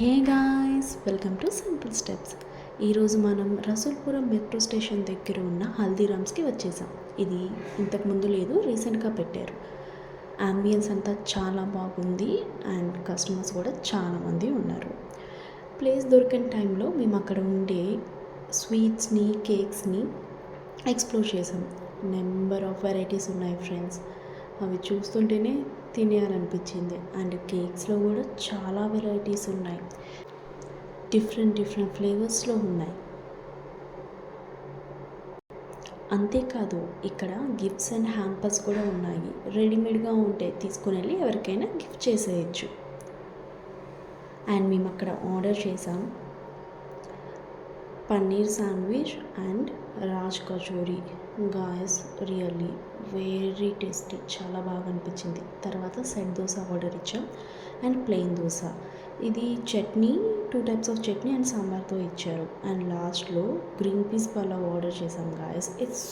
Hey guys, welcome to simple steps. ఈరోజు మనం Rasoolpuram metro station దగ్గర ఉన్న హల్దీరామ్స్కి వచ్చేసాం. ఇది ఇంతకుముందు లేదు, రీసెంట్గా పెట్టారు. అంబియన్స్ అంతా చాలా బాగుంది అండ్ కస్టమర్స్ కూడా చాలామంది ఉన్నారు. ప్లేస్ దొరికిన టైంలో మేము అక్కడ ఉండే స్వీట్స్ని, కేక్స్ని ఎక్స్ప్లోర్ చేసాం. నెంబర్ ఆఫ్ వెరైటీస్ ఉన్నాయి ఫ్రెండ్స్. అవి చూస్తుంటేనే తినేయాలనిపించింది. అండ్ కేక్స్లో కూడా చాలా వెరైటీస్ ఉన్నాయి, డిఫరెంట్ ఫ్లేవర్స్లో ఉన్నాయి. అంతేకాదు ఇక్కడ గిఫ్ట్స్ అండ్ హ్యాంపర్స్ కూడా ఉన్నాయి. రెడీమేడ్గా ఉంటే తీసుకుని వెళ్ళి ఎవరికైనా గిఫ్ట్ చేసేయచ్చు. అండ్ మేము అక్కడ ఆర్డర్ చేసాం paneer sandwich and Raj kachori. Guys, really very tasty, చాలా బాగా అనిపించింది. తర్వాత సెట్ దోశ ఆర్డర్ ఇచ్చాం అండ్ ప్లెయిన్ దోశ. ఇది chutney, 2 types of chutney and సాంబార్తో ఇచ్చారు. అండ్ లాస్ట్లో గ్రీన్ పీస్ పలావ్ ఆర్డర్ చేసాం గాయస్. It's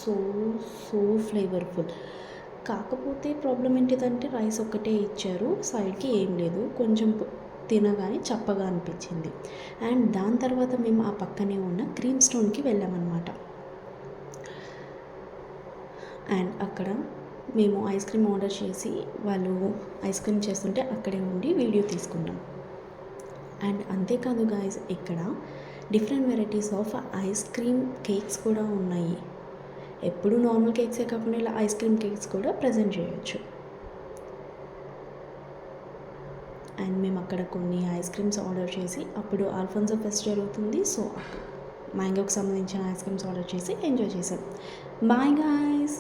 so flavourful. కాకపోతే ప్రాబ్లం ఏంటిదంటే రైస్ ఒక్కటే ఇచ్చారు, సైడ్కి ఏం లేదు. కొంచెం తినగానే చప్పగా అనిపించింది. అండ్ దాని తర్వాత మేము ఆ పక్కనే ఉన్న క్రీమ్ స్టోన్కి వెళ్ళామన్నమాట. అండ్ అక్కడ మేము ఐస్ క్రీమ్ ఆర్డర్ చేసి వాళ్ళు ఐస్ క్రీమ్ చేస్తుంటే అక్కడే ఉండి వీడియో తీసుకున్నాం. అండ్ అంతేకాదు గాయస్, ఇక్కడ different varieties of ice cream cakes కూడా ఉన్నాయి. ఎప్పుడు నార్మల్ కేక్సే కాకుండా ఇలా ఐస్ క్రీమ్ కేక్స్ కూడా ప్రజెంట్ చేయొచ్చు. అండ్ మేము అక్కడ కొన్ని ఐస్ క్రీమ్స్ ఆర్డర్ చేసి, అప్పుడు ఆల్ఫోన్సో ఫెస్ట్ జరుగుతుంది, సో మ్యాంగోకి సంబంధించిన ఐస్ క్రీమ్స్ ఆర్డర్ చేసి ఎంజాయ్ చేసాం. Bye guys.